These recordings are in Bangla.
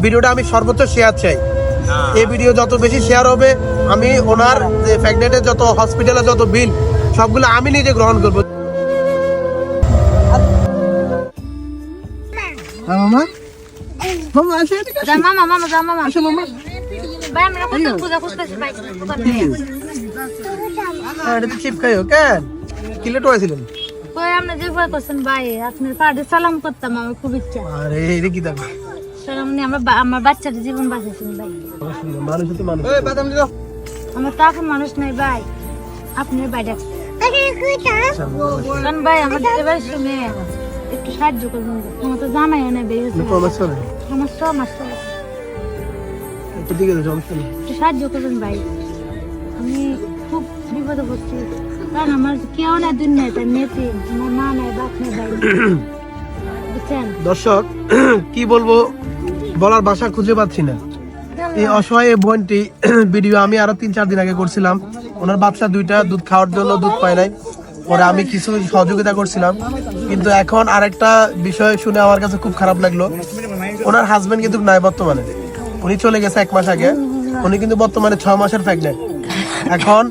ভিডিওটা আমি সর্বোচ্চ শেয়ার চাই। এই ভিডিও যত বেশি শেয়ার হবে আমি ওনার যে প্রেগনেন্টের যত হসপিটালে যত বিল সবগুলো আমি নিজে গ্রহণ করবো। মামা মামা আসে মামা আসো মামা। ভাই আমরা কত পূজা করতেছি ভাই এটা তো চিপ খাইও কেন কিলেট হয়েছিলেন? কই আপনি যে ভয় করছেন ভাই আপনার পাড়ে সালাম করতাম আমার খুব ইচ্ছা। আরে এটা কি দেখো সালাম নিয়ে আমার বাচ্চার জীবন বাঁচাইছেন ভাই। মানুষ তো মানুষ। আমার তো এখন মানুষ নাই ভাই, আপনি ভাই ডাকছেন কারণ ভাই আমার এবার শুনে একটু সাহায্য করবেন। আমার তো জানাই না বেরিয়েছে আমার সব মাস একটু সাহায্য করবেন ভাই, আমি খুব বিপদে পড়ছি কারণ আমার কেউ না দিন নেই, তাই মেয়েতে আমার মা নাই বাপ নেই ভাই বুঝছেন। দর্শক কি বলবো বলার ভাষা খুঁজে পাচ্ছি না। এই অসহায় বোনটি ভিডিও আমি আরো 3-4 দিন আগে করছিলাম। ওনার বাচ্চা দুইটা দুধ খাওয়ার জন্য দুধ পায় নাই, পরে আমি কিছু সহযোগিতা করছিলাম। কিন্তু এখন আরেকটা বিষয় শুনে আমার কাছে খুব খারাপ লাগলো, ওনার হাজবেন্ড কিন্তু নাই বর্তমানে, উনি চলে গেছে 1 মাস আগে। উনি কিন্তু বর্তমানে 6 মাসের প্রেগনেন্ট। এখন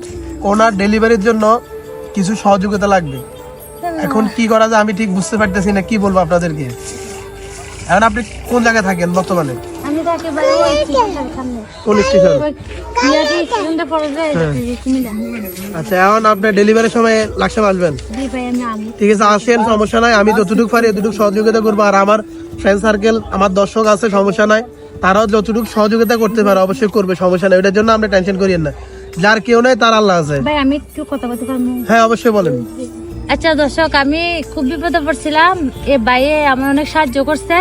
ওনার ডেলিভারির জন্য কিছু সহযোগিতা লাগবে। এখন কি করা যায় আমি ঠিক বুঝতে পারতেছি না, কি বলবো আপনাদেরকে। এখন আপনি কোন জায়গায় থাকেন বর্তমানে? আমি তাকে ভাই ওই স্টেশনের সামনে কোন স্টেশন? ইয়াটি স্টেশনটা পড়ে যায় তুমি জানো। আচ্ছা এখন আপনি ডেলিভারির সময় লাকসাম আসবেন? জি ভাই আমি ঠিক আছে আসেন, সমস্যা নাই। আমি যতটুকু পারি এতটুকু সহযোগিতা করবো। আর আমার ফ্রেন্ড সার্কেল আমার দর্শক আছে, সমস্যা নাই, তারাও যতটুকু সহযোগিতা করতে পারে অবশ্যই করবে, সমস্যা নাই। এটার জন্য আপনি টেনশন করিয়েন না, যার কেউ নাই তার আল্লাহ আছে। ভাই আমি একটু কথা বলতে পারবো? হ্যাঁ অবশ্যই বলেন। আচ্ছা দর্শক, আমি খুব বিপদে পড়ছিলাম, এ ভাইয়ে আমার অনেক সাহায্য করছে।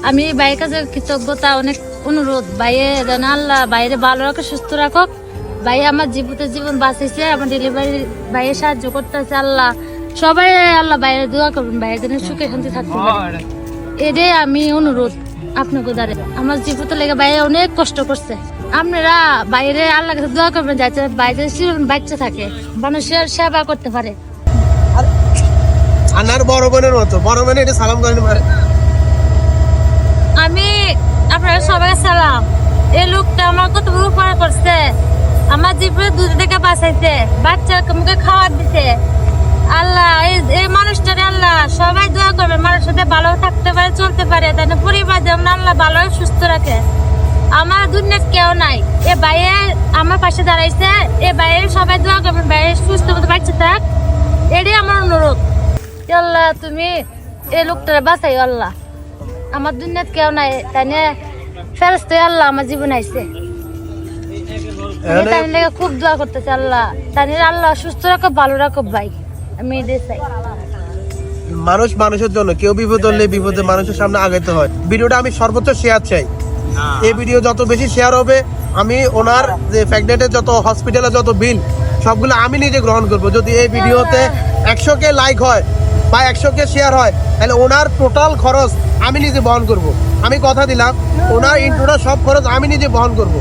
আমি ভাইয়ের কাছে কৃতজ্ঞতা, অনেক অনুরোধ, ভাইয়ে যেন আল্লাহ বাইরে ভালো রাখো, সুস্থ রাখো। ভাই আমার জীবন বাঁচাইছে, আমার ডেলিভারি ভাইয়ে সাহায্য করতেছে। আল্লাহ সবাই আল্লাহ বাইরে দোয়া করবেন, ভাইয়ের জন্য সুখে শান্তি থাকতে পারে, এটাই আমি অনুরোধ আপনাকে দ্বারা। আমার জীবতে লেগে ভাইয়ে অনেক কষ্ট করছে, আপনারা বাইরে আল্লাহ কাছে দোয়া করবেন যাতে বাইরে বাচ্চা থাকে, মানুষের সেবা করতে পারে। আনার বড় বোনের মতো, বড় বোনের এটা সালাম করেন। আমি আপনারা সবাই সালাম। এই লোকটা আমার কত বড় উপকার করছে, আমার জীবনে দুধ থেকে বাঁচাইছে, বাচ্চাকে মুখে খাওয়ার দিতে। আল্লাহ এই মানুষটারে আল্লাহ সবাই দোয়া করবে, মানুষের সাথে ভালো থাকতে পারে, চলতে পারে, তাই না পরিবার যেমন আল্লাহ ভালো সুস্থ রাখে। আমার দুনিয়া কেউ নাই, এ ভাইয়ে আমার পাশে দাঁড়াইছে, এ ভাইয়ে সবাই দোয়া করবেন, ভাইয়ে সুস্থ মতো বাচ্চা থাক, এটাই আমার অনুরোধ। আল্লাহ তুমি এই লোকটারে বাঁচাই আল্লাহ, আমার দুনিয়াত কেউ নাই, তাই না ফেরেশতা আল্লাহ আমার জীবন আইছে, তাই লাগে খুব দোয়া করতেছে আল্লাহ, তাই আল্লাহ সুস্থ রাখো, ভালো রাখো ভাই, আমি এটাই চাই। মানুষ মানুষের জন্য, কেউ বিপদ হলে বিপদে মানুষের সামনে আগাইতে হয়। ভিডিওটা আমি সর্বোচ্চ শেয়ার চাই। এই ভিডিও যত বেশি শেয়ার হবে আমি ওনার যে প্রেগনেন্টের যত হসপিটালে যত বিল সবগুলো আমি নিজে গ্রহণ করব। যদি এই ভিডিওতে 100K লাইক হয় বা 100K শেয়ার হয় তাহলে ওনার টোটাল খরচ আমি নিজে বহন করব। আমি কথা দিলাম, ওনার ইন্ট্রোটা সব খরচ আমি নিজে বহন করব।